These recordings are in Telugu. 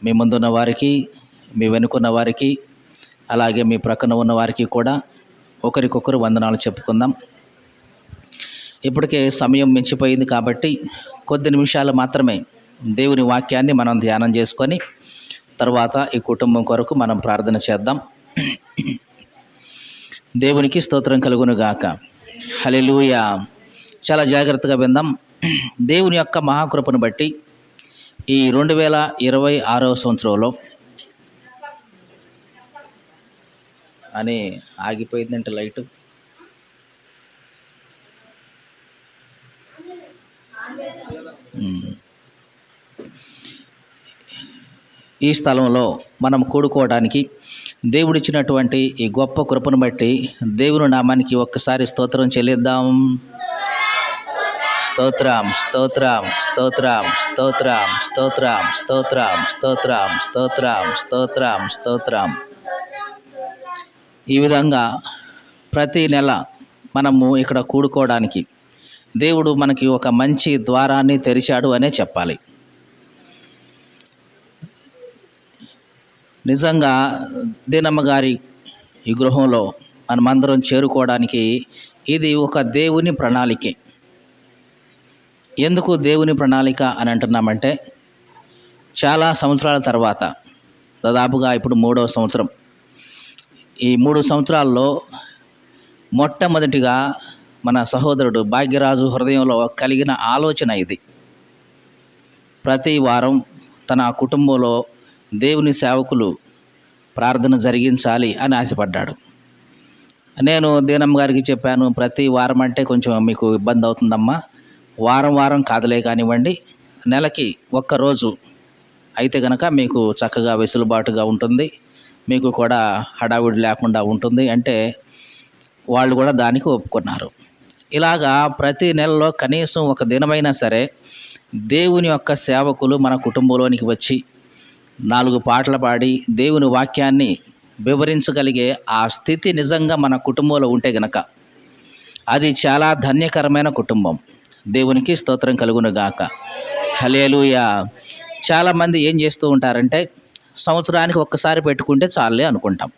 మీ ముందున్న వారికి, మీ వెనుకున్న వారికి, అలాగే మీ ప్రక్కన ఉన్న వారికి కూడా ఒకరికొకరు వందనాలు చెప్పుకుందాం. ఇప్పటికే సమయం మించిపోయింది కాబట్టి కొద్ది నిమిషాలు మాత్రమే దేవుని వాక్యాన్ని మనం ధ్యానం చేసుకొని తర్వాత ఈ కుటుంబం కొరకు మనం ప్రార్థన చేద్దాం. దేవునికి స్తోత్రం కలుగును గాక. హల్లెలూయా. చాలా జాగ్రత్తగా విందాం. దేవుని యొక్క మహాకృపను బట్టి ఈ 2026వ సంవత్సరంలో అని ఆగిపోయిందంటే లైటు ఈ స్థలంలో మనం కూడుకోవడానికి దేవుడిచ్చినటువంటి ఈ గొప్ప కృపను బట్టి దేవుని నామానికి ఒక్కసారి స్తోత్రం చెల్లిద్దాం. స్తోత్రం స్తోత్రం స్తోత్రం స్తోత్రం స్తోత్రం స్తోత్రం స్తోత్రం స్తోత్రం స్తోత్రం స్తోత్రం. ఈ విధంగా ప్రతి నెల మనము ఇక్కడ కూడుకోవడానికి దేవుడు మనకి ఒక మంచి ద్వారాన్ని తెరిచాడు అనే చెప్పాలి. నిజంగా దీనమ్మ గారి ఈ గృహంలో మనమందరం చేరుకోవడానికి ఇది ఒక దేవుని ప్రణాళికే. ఎందుకు దేవుని ప్రణాళిక అని అంటున్నామంటే, చాలా సంవత్సరాల తర్వాత, దాదాపుగా ఇప్పుడు 3వ సంవత్సరం, ఈ 3 సంవత్సరాల్లో మొట్టమొదటిగా మన సహోదరుడు భాగ్యరాజు హృదయంలో కలిగిన ఆలోచన ఇది. ప్రతి వారం తన కుటుంబంలో దేవుని సేవకులు ప్రార్థన జరిగించాలి అని ఆశపడ్డాడు. నేను దీనమ్మ గారికి చెప్పాను, ప్రతి వారం అంటే కొంచెం మీకు ఇబ్బంది అవుతుందమ్మా, వారం వారం కాదులే కానివ్వండి, నెలకి ఒక్కరోజు అయితే కనుక మీకు చక్కగా వెసులుబాటుగా ఉంటుంది, మీకు కూడా హడావుడి లేకుండా ఉంటుంది అంటే వాళ్ళు కూడా దానికి ఒప్పుకున్నారు. ఇలాగా ప్రతి నెలలో కనీసం ఒక దినమైనా సరే దేవుని యొక్క సేవకులు మన కుటుంబంలోనికి వచ్చి 4 పాటలు పాడి దేవుని వాక్యాన్ని వివరించగలిగే ఆ స్థితి నిజంగా మన కుటుంబంలో ఉంటే గనక అది చాలా ధన్యకరమైన కుటుంబం. దేవునికి స్తోత్రం కలుగును గాక. హల్లెలూయా. చాలామంది ఏం చేస్తూ ఉంటారంటే, సంవత్సరానికి ఒక్కసారి పెట్టుకుంటే చాలే అనుకుంటాం.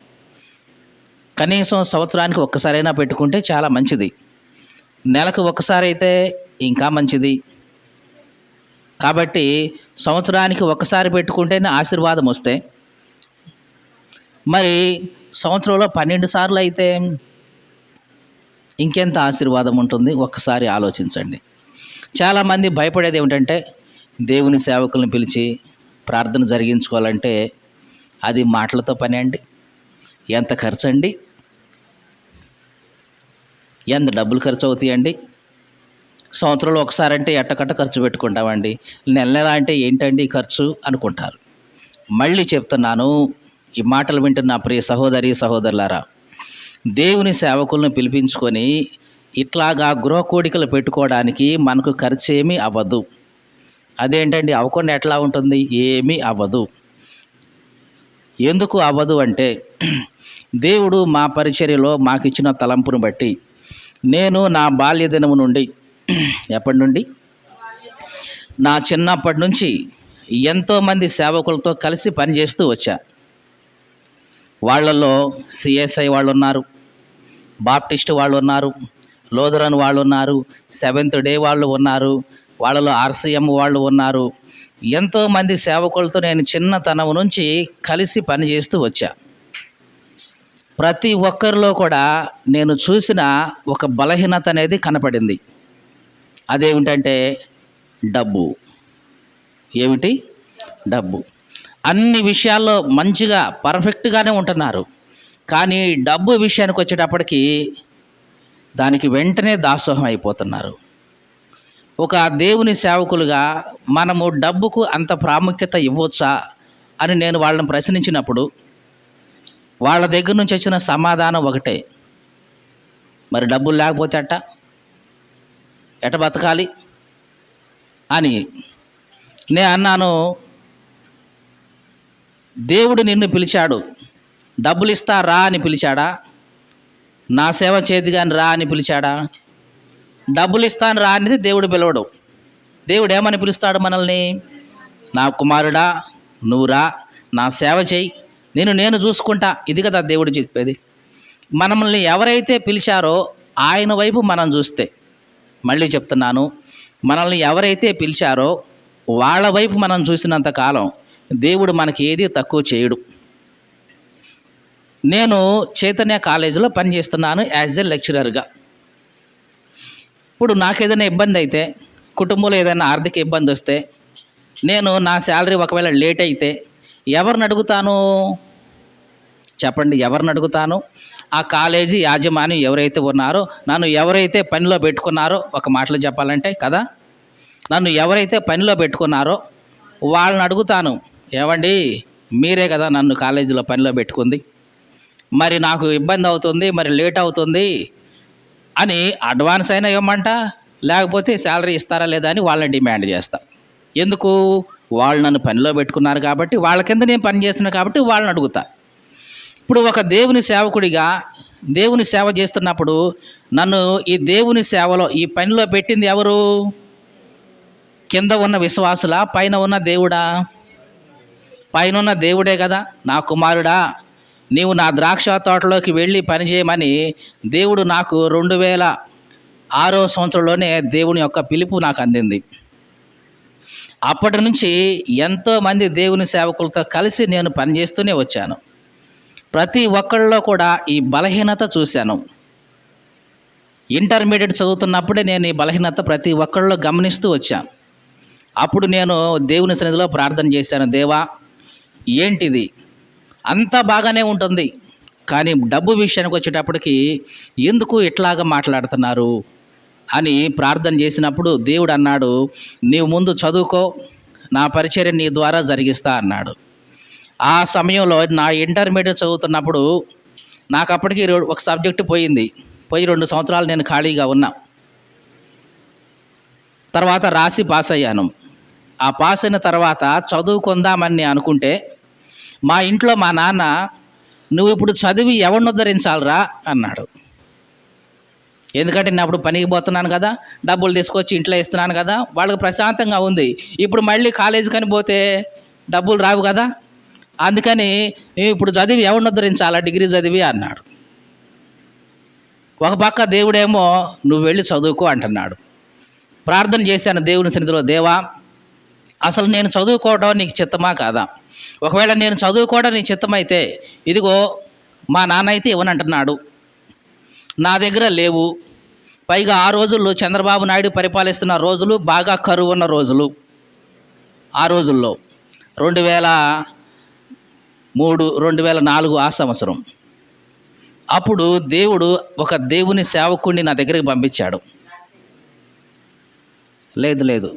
కనీసం సంవత్సరానికి ఒక్కసారైనా పెట్టుకుంటే చాలా మంచిది. నెలకు ఒక్కసారి అయితే ఇంకా మంచిది. కాబట్టి సంవత్సరానికి ఒక్కసారి పెట్టుకుంటేనే ఆశీర్వాదం వస్తే, మరి సంవత్సరంలో 12 సార్లు అయితే ఇంకెంత ఆశీర్వాదం ఉంటుంది ఒక్కసారి ఆలోచించండి. చాలామంది భయపడేది ఏమిటంటే, దేవుని సేవకులను పిలిచి ప్రార్థన జరిగించుకోవాలంటే అది మాటలతో పని అండి, ఎంత ఖర్చు అండి, ఎంత డబ్బులు ఖర్చు అవుతాయండి, సంవత్సరంలో ఒకసారి అంటే ఎట్టకట్ట ఖర్చు పెట్టుకుంటామండి, నెల నెల అంటే ఏంటండి ఖర్చు అనుకుంటారు. మళ్ళీ చెప్తున్నాను, ఈ మాటలు వింటున్న ప్రియ సహోదరి సహోదరులారా, దేవుని సేవకులను పిలిపించుకొని ఇట్లాగా గృహ కోడికలు పెట్టుకోవడానికి మనకు ఖర్చు ఏమీ అవ్వదు. అదేంటండి అవ్వకుండా ఎట్లా ఉంటుంది? ఏమీ అవ్వదు. ఎందుకు అవ్వదు అంటే, దేవుడు మా పరిచర్యలో మాకిచ్చిన తలంపును బట్టి నేను నా బాల్య దినము నుండి, ఎప్పటి నుండి, నా చిన్నప్పటి నుంచి ఎంతోమంది సేవకులతో కలిసి పనిచేస్తూ వచ్చా. వాళ్ళల్లో సిఎస్ఐ వాళ్ళు ఉన్నారు, బాప్టిస్ట్ వాళ్ళు ఉన్నారు, లోదరన్ వాళ్ళు ఉన్నారు, సెవెంత్ డే వాళ్ళు ఉన్నారు, వాళ్ళలో ఆర్సీఎం వాళ్ళు ఉన్నారు. ఎంతోమంది సేవకులతో నేను చిన్నతనం నుంచి కలిసి పనిచేస్తూ వచ్చా. ప్రతి ఒక్కరిలో కూడా నేను చూసిన ఒక బలహీనత అనేది కనపడింది. అదేమిటంటే డబ్బు. ఏమిటి? డబ్బు. అన్ని విషయాల్లో మంచిగా పర్ఫెక్ట్గానే ఉంటున్నారు, కానీ డబ్బు విషయానికి వచ్చేటప్పటికి దానికి వెంటనే దాసోహం అయిపోతున్నారు. ఒక దేవుని సేవకులుగా మనము డబ్బుకు అంత ప్రాముఖ్యత ఇవ్వచ్చా అని నేను వాళ్ళని ప్రశ్నించినప్పుడు వాళ్ళ దగ్గర నుంచి వచ్చిన సమాధానం ఒకటే, మరి డబ్బులు లేకపోతే ఎట్ట బతకాలి అని. నేను అన్నాను, దేవుడు నిన్ను పిలిచాడు, డబ్బులు ఇస్తా రా అని పిలిచాడా? నా సేవ చేతి కానీ రా అని పిలిచాడా? డబ్బులు ఇస్తాను రా అనేది దేవుడు పిలవడు. దేవుడు ఏమని పిలుస్తాడు మనల్ని? నా కుమారుడా, నువ్వు రా, నా సేవ చేయి, నేను చూసుకుంటా. ఇది కదా దేవుడు చెప్పేది. మనల్ని ఎవరైతే పిలిచారో ఆయన వైపు మనం చూస్తే, మళ్ళీ చెప్తున్నాను, మనల్ని ఎవరైతే పిలిచారో వాళ్ళ వైపు మనం చూసినంత కాలం దేవుడు మనకి ఏది తక్కువ చేయడు. నేను చైతన్య కాలేజీలో పనిచేస్తున్నాను యాజ్ ఎ లెక్చరర్గా. ఇప్పుడు నాకు ఏదైనా ఇబ్బంది అయితే, కుటుంబంలో ఏదైనా ఆర్థిక ఇబ్బంది వస్తే, నేను నా శాలరీ ఒకవేళ లేట్ అయితే ఎవరిని అడుగుతాను చెప్పండి? ఎవరిని అడుగుతాను? ఆ కాలేజీ యాజమాన్యం ఎవరైతే ఉన్నారో, నన్ను ఎవరైతే పనిలో పెట్టుకున్నారో, ఒక మాటలో చెప్పాలంటే కదా, నన్ను ఎవరైతే పనిలో పెట్టుకున్నారో వాళ్ళని అడుగుతాను. ఏవండి, మీరే కదా నన్ను కాలేజీలో పనిలో పెట్టుకుంది, మరి నాకు ఇబ్బంది అవుతుంది, మరి లేట్ అవుతుంది అని అడ్వాన్స్ అయినా ఇవ్వమంట, లేకపోతే శాలరీ ఇస్తారా లేదా అని వాళ్ళని డిమాండ్ చేస్తా. ఎందుకు? వాళ్ళు నన్ను పనిలో పెట్టుకున్నారు కాబట్టి, వాళ్ళ కింద నేను పని చేస్తున్నాను కాబట్టి వాళ్ళని అడుగుతా. ఇప్పుడు ఒక దేవుని సేవకుడిగా దేవుని సేవ చేస్తున్నప్పుడు నన్ను ఈ దేవుని సేవలో ఈ పనిలో పెట్టింది ఎవరు? కింద ఉన్న విశ్వాసులా, పైన ఉన్న దేవుడా? పైన ఉన్న దేవుడే కదా. నా కుమారుడా, నీవు నా ద్రాక్ష తోటలోకి వెళ్ళి పనిచేయమని దేవుడు నాకు 2006 సంవత్సరంలోనే దేవుని యొక్క పిలుపు నాకు అందింది. అప్పటి నుంచి ఎంతోమంది దేవుని సేవకులతో కలిసి నేను పనిచేస్తూనే వచ్చాను. ప్రతి ఒక్కళ్ళలో కూడా ఈ బలహీనత చూశాను. ఇంటర్మీడియట్ చదువుతున్నప్పుడే నేను ఈ బలహీనత ప్రతి ఒక్కళ్ళలో గమనిస్తూ వచ్చాను. అప్పుడు నేను దేవుని సన్నిధిలో ప్రార్థన చేశాను. దేవా, ఏంటిది? అంతా బాగానే ఉంటుంది, కానీ డబ్బు విషయానికి వచ్చేటప్పటికి ఎందుకు ఇట్లాగా మాట్లాడుతున్నారు అని ప్రార్థన చేసినప్పుడు దేవుడు అన్నాడు, నీవు ముందు చదువుకో, నా పరిచర్య నీ ద్వారా జరిగిస్తా అన్నాడు. ఆ సమయంలో నా ఇంటర్మీడియట్ చదువుతున్నప్పుడు నాకు అప్పటికి ఒక సబ్జెక్టు పోయి 2 సంవత్సరాలు నేను ఖాళీగా ఉన్నా. తర్వాత రాసి పాస్ అయ్యాను. ఆ పాస్ అయిన తర్వాత చదువుకుందామని అనుకుంటే మా ఇంట్లో మా నాన్న, నువ్వు ఇప్పుడు చదివి ఎవరిని ఉద్ధరించాలిరా అన్నాడు. ఎందుకంటే నేను అప్పుడు పనికి పోతున్నాను కదా, డబ్బులు తీసుకొచ్చి ఇంట్లో ఇస్తున్నాను కదా, వాళ్ళకి ప్రశాంతంగా ఉంది. ఇప్పుడు మళ్ళీ కాలేజీకి అని పోతే డబ్బులు రావు కదా, అందుకని ఇప్పుడు చదివి ఎవరిని ఉద్ధరించాలా, డిగ్రీ చదివి అన్నాడు. ఒక పక్క దేవుడేమో నువ్వు వెళ్ళి చదువుకో అంటున్నాడు. ప్రార్థన చేశాను దేవుని సన్నిధిలో, దేవా, అసలు నేను చదువుకోవడం నీకు చిత్తమా కాదా? ఒకవేళ నేను చదువుకోవడం నీ చిత్తమైతే ఇదిగో మా నాన్న అయితే ఇవ్వనంటున్నాడు, నా దగ్గర లేవు. పైగా ఆ రోజుల్లో చంద్రబాబు నాయుడు పరిపాలిస్తున్న రోజులు బాగా కరువు ఉన్న రోజులు. ఆ రోజుల్లో 2003, 2004 ఆ సంవత్సరం. అప్పుడు దేవుడు ఒక దేవుని సేవకుడిని నా దగ్గరికి పంపించాడు. లేదు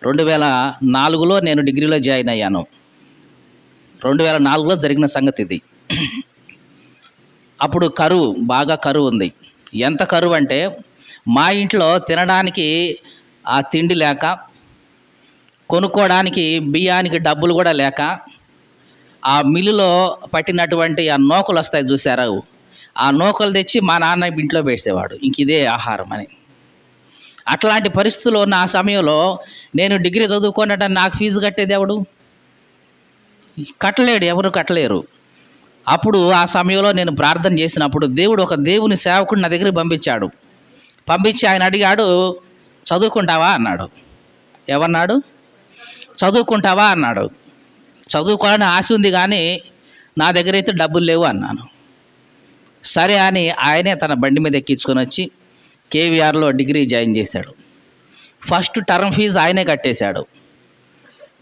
2004లో నేను డిగ్రీలో జాయిన్ అయ్యాను. 2004లో జరిగిన సంగతి ఇది. అప్పుడు బాగా కరువు ఉంది. ఎంత కరువు అంటే మా ఇంట్లో తినడానికి ఆ తిండి లేక, కొనుక్కోవడానికి బియ్యానికి డబ్బులు కూడా లేక, ఆ మిల్లులో పట్టినటువంటి ఆ నూకలు వస్తాయి చూసారా, ఆ నూకలు తెచ్చి మా నాన్న ఇంట్లో వేసేవాడు, ఇంక ఇదే ఆహారం అని. అట్లాంటి పరిస్థితుల్లో ఉన్న ఆ సమయంలో నేను డిగ్రీ చదువుకోనట నాకు ఫీజు కట్టేది ఎవడు? కట్టలేడు, ఎవరు కట్టలేరు. అప్పుడు ఆ సమయంలో నేను ప్రార్థన చేసినప్పుడు దేవుడు ఒక దేవుని సేవకుడిని నా దగ్గరికి పంపించి ఆయన అడిగాడు, చదువుకుంటావా అన్నాడు. ఏమన్నాడు? చదువుకుంటావా అన్నాడు. చదువుకోవాలని ఆశ ఉంది కానీ నా దగ్గర అయితే డబ్బులు లేవు అన్నాను. సరే అని ఆయనే తన బండి మీద ఎక్కించుకొని వచ్చి కేవీఆర్లో డిగ్రీ జాయిన్ చేశాడు. ఫస్ట్ టర్మ్ ఫీజు ఆయనే కట్టేశాడు.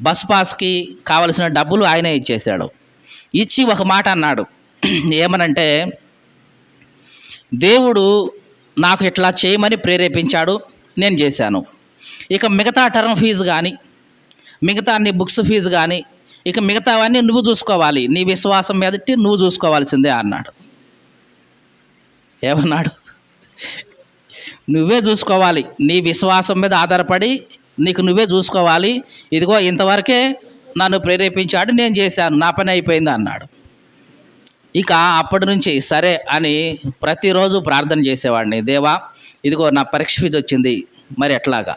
బస్ పాస్కి కావలసిన డబ్బులు ఆయనే ఇచ్చేశాడు. ఇచ్చి ఒక మాట అన్నాడు, ఏమనంటే, దేవుడు నాకు ఇట్లా చేయమని ప్రేరేపించాడు, నేను చేశాను. ఇక మిగతా టర్మ్ ఫీజు కానీ, మిగతా నీ బుక్స్ ఫీజు కానీ, ఇక మిగతావన్నీ నువ్వు చూసుకోవాలి, నీ విశ్వాసం మీదటి నువ్వు చూసుకోవాల్సిందే అన్నాడు. ఏమన్నాడు? నువ్వే చూసుకోవాలి, నీ విశ్వాసం మీద ఆధారపడి నీకు నువ్వే చూసుకోవాలి. ఇదిగో ఇంతవరకే నన్ను ప్రేరేపించాడు, నేను చేశాను, నా పని అయిపోయింది అన్నాడు. ఇక అప్పటి నుంచి సరే అని ప్రతిరోజు ప్రార్థన చేసేవాడిని. దేవా, ఇదిగో నా పరీక్ష ఫీజు వచ్చింది, మరి ఎట్లాగా?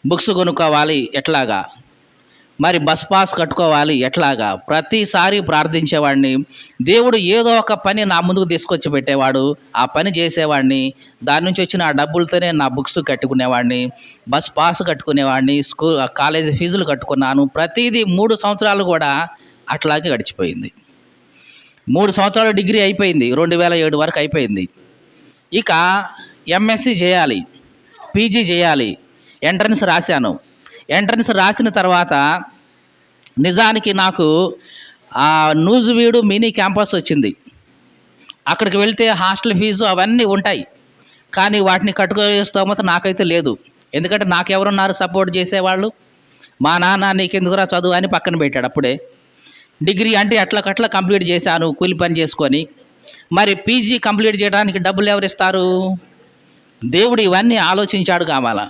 బుక్స్ కొనుక్కోవాలి, ఎట్లాగా? మరి బస్ పాస్ కట్టుకోవాలి ఎట్లాగా? ప్రతిసారి ప్రార్థించేవాడిని. దేవుడు ఏదో ఒక పని నా ముందుకు తీసుకొచ్చి పెట్టేవాడు. ఆ పని చేసేవాడిని. దాని నుంచి వచ్చిన ఆ డబ్బులతోనే నా బుక్స్ కట్టుకునేవాడిని. బస్ పాస్ కట్టుకునేవాడిని. కాలేజీ ఫీజులు కట్టుకున్నాను. ప్రతీదీ 3 సంవత్సరాలు కూడా అట్లాగే గడిచిపోయింది. 3 సంవత్సరాలు డిగ్రీ అయిపోయింది. 2007 వరకు అయిపోయింది. ఇక ఎంఎస్సి చేయాలి, పీజీ చేయాలి. ఎంట్రన్స్ రాశాను. ఎంట్రన్స్ రాసిన తర్వాత నిజానికి నాకు నూజివీడు మినీ క్యాంపస్ వచ్చింది. అక్కడికి వెళ్తే హాస్టల్ ఫీజు అవన్నీ ఉంటాయి. కానీ వాటిని కట్టుకునే స్తోమత నాకైతే లేదు. ఎందుకంటే నాకెవరున్నారు సపోర్ట్ చేసేవాళ్ళు? మా నాన్న నీకెందుకురా చదువు అని పక్కన పెట్టాడు అప్పుడే. డిగ్రీ అంటే అట్లకట్లా కంప్లీట్ చేశాను కూలి పని చేసుకొని. మరి పీజీ కంప్లీట్ చేయడానికి డబ్బులు ఎవరిస్తారు? దేవుడు ఇవన్నీ ఆలోచించాడు కావాలా.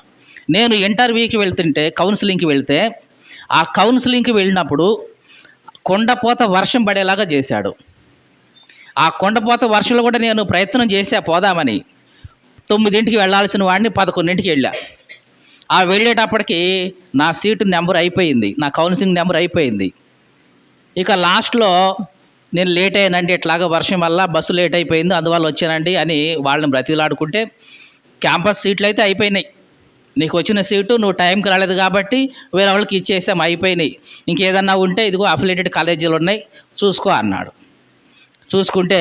నేను ఇంటర్వ్యూకి వెళ్తుంటే, కౌన్సిలింగ్కి వెళ్తే, ఆ కౌన్సిలింగ్కి వెళ్ళినప్పుడు కొండపోత వర్షం పడేలాగా చేశాడు. ఆ కొండపోత వర్షంలో కూడా నేను ప్రయత్నం చేశా పోదామని. 9ంటికి వెళ్ళాల్సిన వాడిని 11ంటికి వెళ్ళా. ఆ వెళ్ళేటప్పటికి నా సీటు నెంబర్ అయిపోయింది, నా కౌన్సిలింగ్ నెంబర్ అయిపోయింది. ఇక లాస్ట్లో నేను లేట్ అయ్యానండి, ఇట్లాగా వర్షం వల్ల బస్సు లేట్ అయిపోయింది, అందువల్ల వచ్చానండి అని వాళ్ళని బ్రతిలాడుకుంటే, క్యాంపస్ సీట్లు అయితే అయిపోయినాయి. నీకు వచ్చిన సీటు నువ్వు టైంకి రాలేదు కాబట్టి వేరే వాళ్ళకి ఇచ్చేసాం, అయిపోయినాయి. ఇంకేదన్నా ఉంటే ఇదిగో అఫిలియేటెడ్ కాలేజీలు ఉన్నాయి చూసుకో అన్నాడు. చూసుకుంటే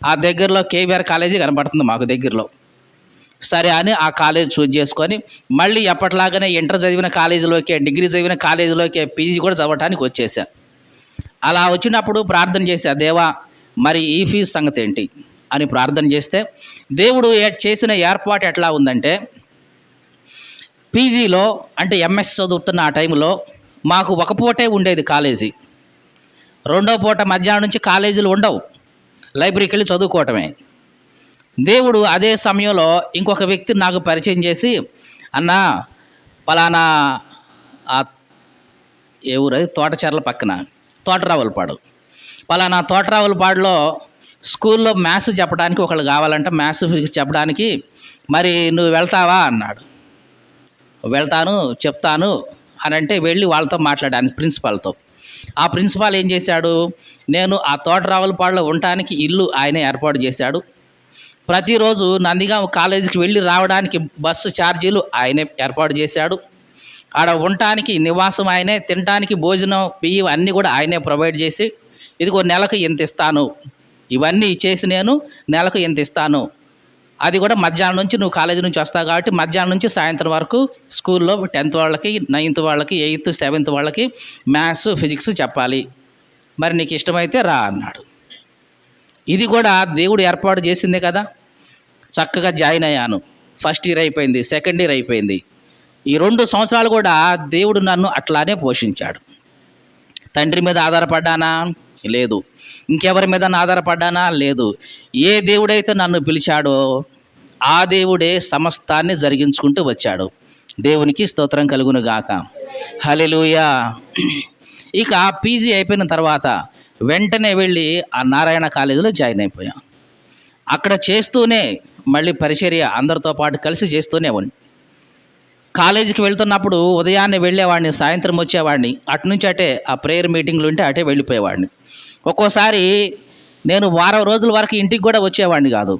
ఆ దగ్గరలో కేవీఆర్ కాలేజీ కనబడుతుంది మాకు దగ్గరలో. సరే అని ఆ కాలేజ్ చూజ్ చేసుకొని మళ్ళీ ఎప్పటిలాగానే ఇంటర్ చదివిన కాలేజీలోకే, డిగ్రీ చదివిన కాలేజీలోకే పీజీ కూడా చదవటానికి వచ్చేసా. అలా వచ్చినప్పుడు ప్రార్థన చేశా, దేవా మరి ఈ ఫీజు సంగతి ఏంటి అని ప్రార్థన చేస్తే దేవుడు చేసిన ఏర్పాటు ఎట్లా ఉందంటే, పీజీలో అంటే ఎంఎస్ చదువుతున్న ఆ టైంలో మాకు ఒక పూటే ఉండేది కాలేజీ. రెండో పూట మధ్యాహ్నం నుంచి కాలేజీలు ఉండవు, లైబ్రరీకి వెళ్ళి చదువుకోవటమే. దేవుడు అదే సమయంలో ఇంకొక వ్యక్తిని నాకు పరిచయం చేసి, అన్నా పలానా ఏ ఊరు అది, తోటచెర్ల పక్కన తోటరావులపాడు, పలానా తోటరావులపాడులో స్కూల్లో మ్యాథ్స్ చెప్పడానికి ఒకళ్ళు కావాలంట, మ్యాథ్స్ ఫిజిక్స్ చెప్పడానికి, మరి నువ్వు వెళ్తావా అన్నాడు. వెళ్తాను చెప్తాను అని అంటే వెళ్ళి వాళ్ళతో మాట్లాడాను, ప్రిన్సిపాల్తో. ఆ ప్రిన్సిపాల్ ఏం చేశాడు, నేను ఆ తోటరావులపాడులో ఉండటానికి ఇల్లు ఆయనే ఏర్పాటు చేశాడు. ప్రతిరోజు నందిగామ కాలేజీకి వెళ్ళి రావడానికి బస్సు ఛార్జీలు ఆయనే ఏర్పాటు చేశాడు. ఆడ ఉండటానికి నివాసం ఆయనే, తినడానికి భోజనం బియ్యం అన్నీ కూడా ఆయనే ప్రొవైడ్ చేసి, ఇదిగో నెలకు ఇంత ఇస్తాను, ఇవన్నీ ఇచ్చేసి నేను నెలకు ఇంత ఇస్తాను, అది కూడా మధ్యాహ్నం నుంచి నువ్వు కాలేజీ నుంచి వస్తావు కాబట్టి మధ్యాహ్నం నుంచి సాయంత్రం వరకు స్కూల్లో 10th వాళ్ళకి, 9th వాళ్ళకి, 8th 7th వాళ్ళకి మ్యాథ్స్ ఫిజిక్స్ చెప్పాలి, మరి నీకు ఇష్టమైతే రా అన్నాడు. ఇది కూడా దేవుడు ఏర్పాటు చేసిందే కదా. చక్కగా జాయిన్ అయ్యాను. ఫస్ట్ ఇయర్ అయిపోయింది, సెకండ్ ఇయర్ అయిపోయింది. ఈ 2 సంవత్సరాలు కూడా దేవుడు నన్ను అట్లానే పోషించాడు. తండ్రి మీద ఆధారపడ్డానా? లేదు. ఇంకెవరి మీద ఆధారపడ్డానా? లేదు. ఏ దేవుడైతే నన్ను పిలిచాడో ఆ దేవుడే సమస్తాన్ని జరిగించుకుంటూ వచ్చాడు. దేవునికి స్తోత్రం కలుగును గాక. హల్లెలూయా. ఇక పీజీ అయిపోయిన తర్వాత వెంటనే వెళ్ళి ఆ నారాయణ కాలేజీలో జాయిన్ అయిపోయాం. అక్కడ చేస్తూనే మళ్ళీ పరిచర్య అందరితో పాటు కలిసి చేస్తూనే ఉంది. కాలేజీకి వెళ్తున్నప్పుడు ఉదయాన్నే వెళ్ళేవాడిని, సాయంత్రం వచ్చేవాడిని. అటు నుంచి అటే ఆ ప్రేయర్ మీటింగ్లు ఉంటే అటే వెళ్ళిపోయేవాడిని. ఒక్కోసారి నేను వారం రోజుల వరకు ఇంటికి కూడా వచ్చేవాడిని కాదు.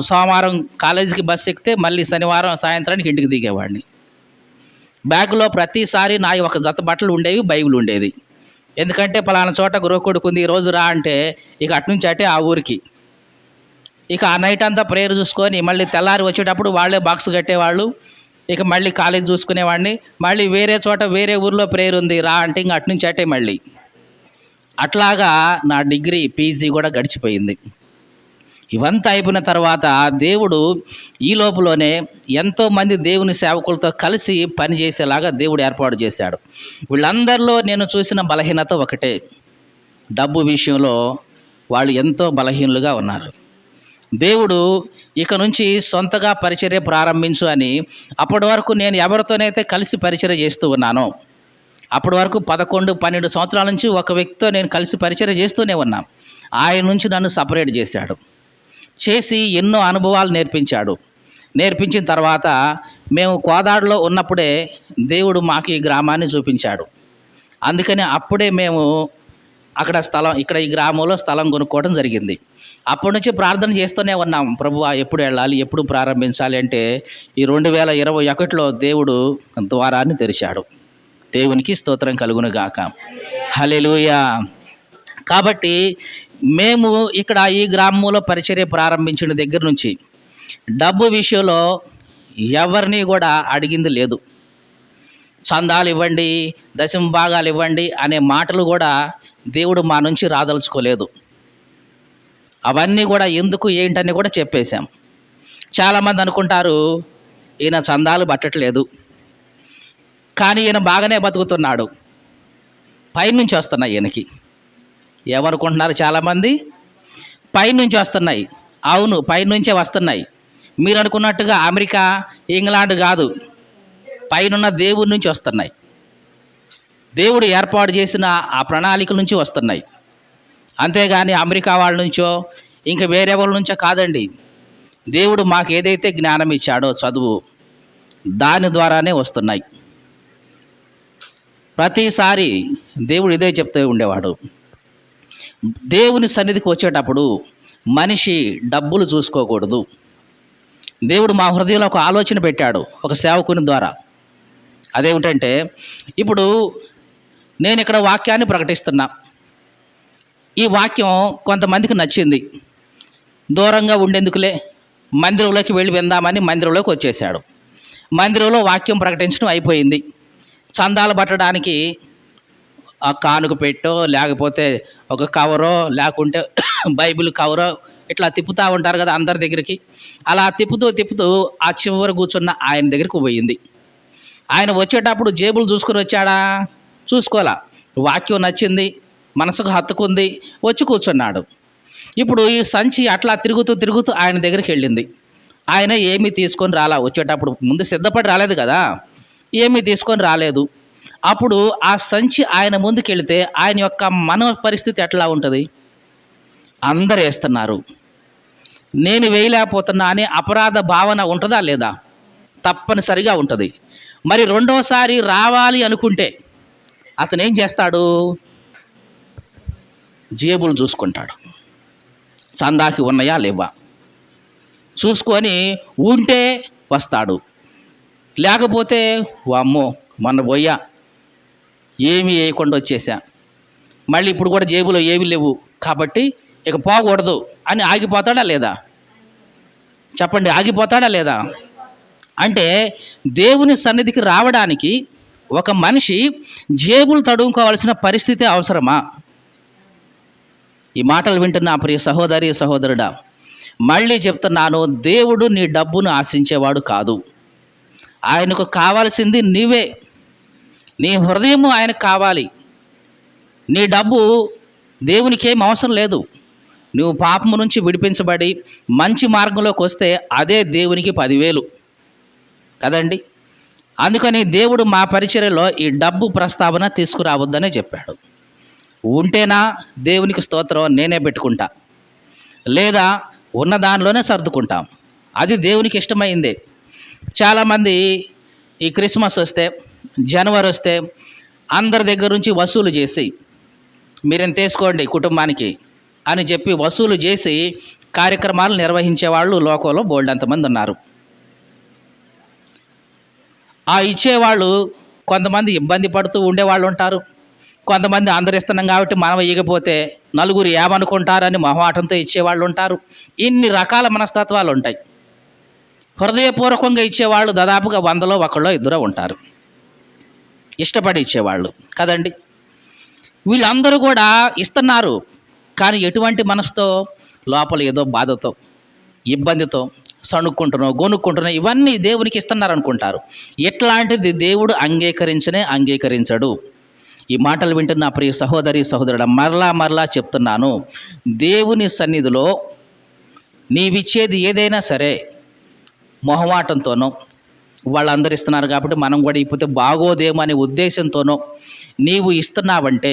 సోమవారం కాలేజీకి బస్సు ఎక్కితే మళ్ళీ శనివారం సాయంత్రానికి ఇంటికి దిగేవాడిని. బ్యాగులో ప్రతిసారి నా ఒక జత బట్టలు ఉండేవి, బైబిల్ ఉండేది. ఎందుకంటే పలానా చోట గృహకొడుకు ఉంది, ఈరోజు రా అంటే ఇక అటు నుంచి అటే ఆ ఊరికి. ఇక ఆ నైట్ అంతా ప్రేయర్ చూసుకొని మళ్ళీ తెల్లారి వచ్చేటప్పుడు వాళ్ళే బాక్స్ కట్టేవాళ్ళు. ఇక మళ్ళీ కాలేజ్ చూసుకునేవాడిని. మళ్ళీ వేరే చోట వేరే ఊర్లో ప్రేయర్ ఉంది రా అంటే ఇంక అటు నుంచి అటే మళ్ళీ. అట్లాగా నా డిగ్రీ పీజీ కూడా గడిచిపోయింది. ఇవంతా అయిపోయిన తర్వాత దేవుడు ఈ లోపులోనే ఎంతోమంది దేవుని సేవకులతో కలిసి పనిచేసేలాగా దేవుడు ఏర్పాటు చేశాడు. వీళ్ళందరిలో నేను చూసిన బలహీనత ఒకటే, డబ్బు విషయంలో వాళ్ళు ఎంతో బలహీనులుగా ఉన్నారు. దేవుడు ఇక నుంచి సొంతగా పరిచర్య ప్రారంభించు అని, అప్పటి వరకు నేను ఎవరితోనైతే కలిసి పరిచర్య చేస్తూ ఉన్నానో, అప్పటి వరకు 11, 12 సంవత్సరాల నుంచి ఒక వ్యక్తితో నేను కలిసి పరిచర్య చేస్తూనే ఉన్నాను. ఆయన నుంచి నన్ను సపరేట్ చేశాడు. చేసి ఎన్నో అనుభవాలు నేర్పించాడు. నేర్పించిన తర్వాత మేము కోదాడులో ఉన్నప్పుడే దేవుడు మాకు ఈ గ్రామాన్ని చూపించాడు. అందుకని అప్పుడే మేము అక్కడ ఇక్కడ ఈ గ్రామంలో స్థలం కొనుక్కోవడం జరిగింది. అప్పటి నుంచి ప్రార్థన చేస్తూనే ఉన్నాం, ప్రభువా ఎప్పుడు వెళ్ళాలి, ఎప్పుడు ప్రారంభించాలి అంటే ఈ 2021లో దేవుడు ద్వారాన్ని తెరిచాడు. దేవునికి స్తోత్రం కలుగును గాక. హల్లెలూయా. కాబట్టి మేము ఇక్కడ ఈ గ్రామంలో పరిచర్య ప్రారంభించిన దగ్గర నుంచి డబ్బు విషయంలో ఎవరిని కూడా అడిగింది లేదు. చందాలు ఇవ్వండి, దశమ భాగాలు ఇవ్వండి అనే మాటలు కూడా దేవుడు మా నుంచి రాదలుచుకోలేదు. అవన్నీ కూడా ఎందుకు ఏంటని కూడా చెప్పేశాం. చాలామంది అనుకుంటారు ఈయన చందాలు పట్టట్లేదు, కానీ ఈయన బాగానే బతుకుతున్నాడు, పైనుంచి వస్తున్నాయి ఈయనకి. ఏమనుకుంటున్నారు చాలామంది? పైనుంచి వస్తున్నాయి. అవును, పైనుంచే వస్తున్నాయి. మీరు అనుకున్నట్టుగా అమెరికా, ఇంగ్లాండ్ కాదు, పైనున్న దేవుడి నుంచి వస్తున్నాయి. దేవుడు ఏర్పాటు చేసిన ఆ ప్రణాళికల నుంచి వస్తున్నాయి. అంతేగాని అమెరికా వాళ్ళ నుంచో ఇంకా వేరే వాళ్ళ నుంచో కాదండి. దేవుడు మాకు ఏదైతే జ్ఞానం ఇచ్చాడో చదువు, దాని ద్వారానే వస్తున్నాయి. ప్రతిసారి దేవుడు ఇదే చెప్తూ ఉండేవాడు, దేవుని సన్నిధికి వచ్చేటప్పుడు మనిషి డబ్బులు చూసుకోకూడదు. దేవుడు మా హృదయంలో ఒక ఆలోచన పెట్టాడు ఒక సేవకుని ద్వారా. అదేమిటంటే, ఇప్పుడు నేను ఇక్కడ వాక్యాన్ని ప్రకటిస్తున్నా, ఈ వాక్యం కొంతమందికి నచ్చింది, దూరంగా ఉండేందుకులే మందిరంలోకి వెళ్ళి విందామని మందిరంలోకి వచ్చేసాడు. మందిరంలో వాక్యం ప్రకటించడం అయిపోయింది. చందాలు పట్టడానికి ఆ కానుక పెట్టో లేకపోతే ఒక కవరో లేకుంటే బైబిల్ కవరో ఇట్లా తిప్పుతూ ఉంటారు కదా అందరి దగ్గరికి. అలా తిప్పుతూ ఆ చివరి కూర్చున్న ఆయన దగ్గరికి పోయింది. ఆయన వచ్చేటప్పుడు జేబులు చూసుకుని వచ్చాడా? చూసుకోలా. వాక్యం నచ్చింది, మనసుకు హత్తుకుంది, వచ్చి కూర్చున్నాడు. ఇప్పుడు ఈ సంచి అట్లా తిరుగుతూ ఆయన దగ్గరికి వెళ్ళింది. ఆయన ఏమీ తీసుకొని రాలా. వచ్చేటప్పుడు ముందు సిద్ధపడి రాలేదు కదా, ఏమీ తీసుకొని రాలేదు. అప్పుడు ఆ సంచి ఆయన ముందుకెళ్తే ఆయన యొక్క మన పరిస్థితి ఎట్లా ఉంటుంది? అందరు వేస్తున్నారు, నేను వేయలేకపోతున్నా అనే అపరాధ భావన ఉంటుందా లేదా? తప్పనిసరిగా ఉంటుంది. మరి రెండోసారి రావాలి అనుకుంటే అతను ఏం చేస్తాడు? జేబులు చూసుకుంటాడు, చందాకి ఉన్నాయా లేవా చూసుకొని ఉంటే వస్తాడు, లేకపోతే వామ్మో మొన్న పోయా ఏమీ వేయకుండా వచ్చేసా, మళ్ళీ ఇప్పుడు కూడా జేబులో ఏమీ లేవు కాబట్టి ఇక పోకూడదు అని ఆగిపోతాడా లేదా? చెప్పండి, ఆగిపోతాడా లేదా? అంటే దేవుని సన్నిధికి రావడానికి ఒక మనిషి జేబులు తడుముకోవాల్సిన పరిస్థితి అవసరమా? ఈ మాటలు వింటున్న ప్రియ సహోదరి సహోదరుడా, మళ్ళీ చెప్తున్నాను, దేవుడు నీ డబ్బును ఆశించేవాడు కాదు. ఆయనకు కావాల్సింది నీవే, నీ హృదయము ఆయనకు కావాలి. నీ డబ్బు దేవునికి ఏం అవసరం లేదు. నువ్వు పాపము నుంచి విడిపించబడి మంచి మార్గంలోకి వస్తే అదే దేవునికి 10,000 కదండి. అందుకని దేవుడు మా పరిచర్యలో ఈ డబ్బు ప్రస్తావన తీసుకురావద్దనే చెప్పాడు. ఉంటేనా దేవునికి స్తోత్రం, నేనే పెట్టుకుంటా, లేదా ఉన్న దానిలోనే సర్దుకుంటాం, అది దేవునికి ఇష్టమైందే. చాలామంది ఈ క్రిస్మస్ వస్తే, జనవరి వస్తే అందరి దగ్గర నుంచి వసూలు చేసి మీరెంత వేసుకోండి కుటుంబానికి అని చెప్పి వసూలు చేసి కార్యక్రమాలు నిర్వహించే వాళ్ళు లోకంలో బోల్డంతమంది ఉన్నారు. ఆ ఇచ్చేవాళ్ళు కొంతమంది ఇబ్బంది పడుతూ ఉండేవాళ్ళు ఉంటారు. కొంతమంది అందరు ఇస్తున్నాం కాబట్టి మనం ఇవ్వకపోతే నలుగురు ఏమనుకుంటారని మొహమాటంతో ఇచ్చేవాళ్ళు ఉంటారు. ఇన్ని రకాల మనస్తత్వాలు ఉంటాయి. హృదయపూర్వకంగా ఇచ్చేవాళ్ళు దాదాపుగా 100లో 1 2 ఉంటారు, ఇష్టపడి ఇచ్చేవాళ్ళు కదండి. వీళ్ళందరూ కూడా ఇస్తున్నారు, కానీ ఎటువంటి మనసుతో? లోపల ఏదో బాధతో, ఇబ్బందితో, సణుక్కుంటున్నావు, గొనుక్కుంటున్నావు, ఇవన్నీ దేవునికి ఇస్తున్నారు అనుకుంటారు. ఇట్లాంటిది దేవుడు అంగీకరించడు. ఈ మాటలు వింటున్న ప్రియ సహోదరి సహోదరుడు, మరలా చెప్తున్నాను, దేవుని సన్నిధిలో నీవిచ్చేది ఏదైనా సరే మొహమాటంతోనో, వాళ్ళందరూ ఇస్తున్నారు కాబట్టి మనం కూడా ఇకపోతే బాగోదేమో అనే ఉద్దేశంతోనో నీవు ఇస్తున్నావంటే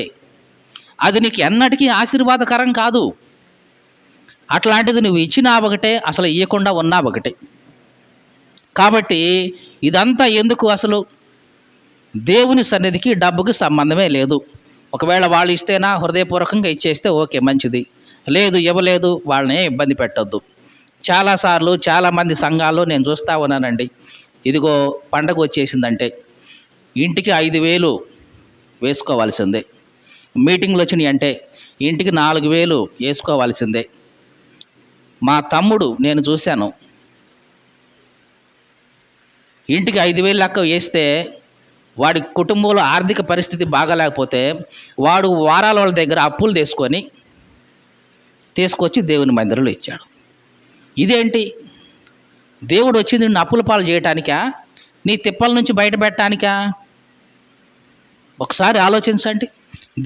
అది నీకు ఎన్నటికీ ఆశీర్వాదకరం కాదు. అట్లాంటిది నువ్వు ఇచ్చినా ఒకటే, అసలు ఇవ్వకుండా ఉన్నా ఒకటే. కాబట్టి ఇదంతా ఎందుకు అసలు? దేవుని సన్నిధికి డబ్బుకి సంబంధమే లేదు. ఒకవేళ వాళ్ళు ఇస్తేనా హృదయపూర్వకంగా ఇచ్చేస్తే ఓకే, మంచిది. లేదు, ఇవ్వలేదు, వాళ్ళని ఇబ్బంది పెట్టొద్దు. చాలాసార్లు చాలామంది సంఘాల్లో నేను చూస్తూ ఉన్నానండి. ఇదిగో పండగ వచ్చేసిందంటే ఇంటికి 5,000 వేసుకోవాల్సిందే. మీటింగ్లు వచ్చినాయి అంటే ఇంటికి 4,000 వేసుకోవాల్సిందే. మా తమ్ముడు నేను చూశాను, ఇంటికి 5,000 లెక్క వేస్తే వాడి కుటుంబంలో ఆర్థిక పరిస్థితి బాగాలేకపోతే వాడు వారాల వాళ్ళ దగ్గర అప్పులు తీసుకొచ్చి దేవుని మందిరంలో ఇచ్చాడు. ఇదేంటి? దేవుడు వచ్చింది నిన్ను అప్పుల పాలు చేయటానికా? నీ తిప్పల నుంచి బయటపెట్టడానికా? ఒకసారి ఆలోచించండి.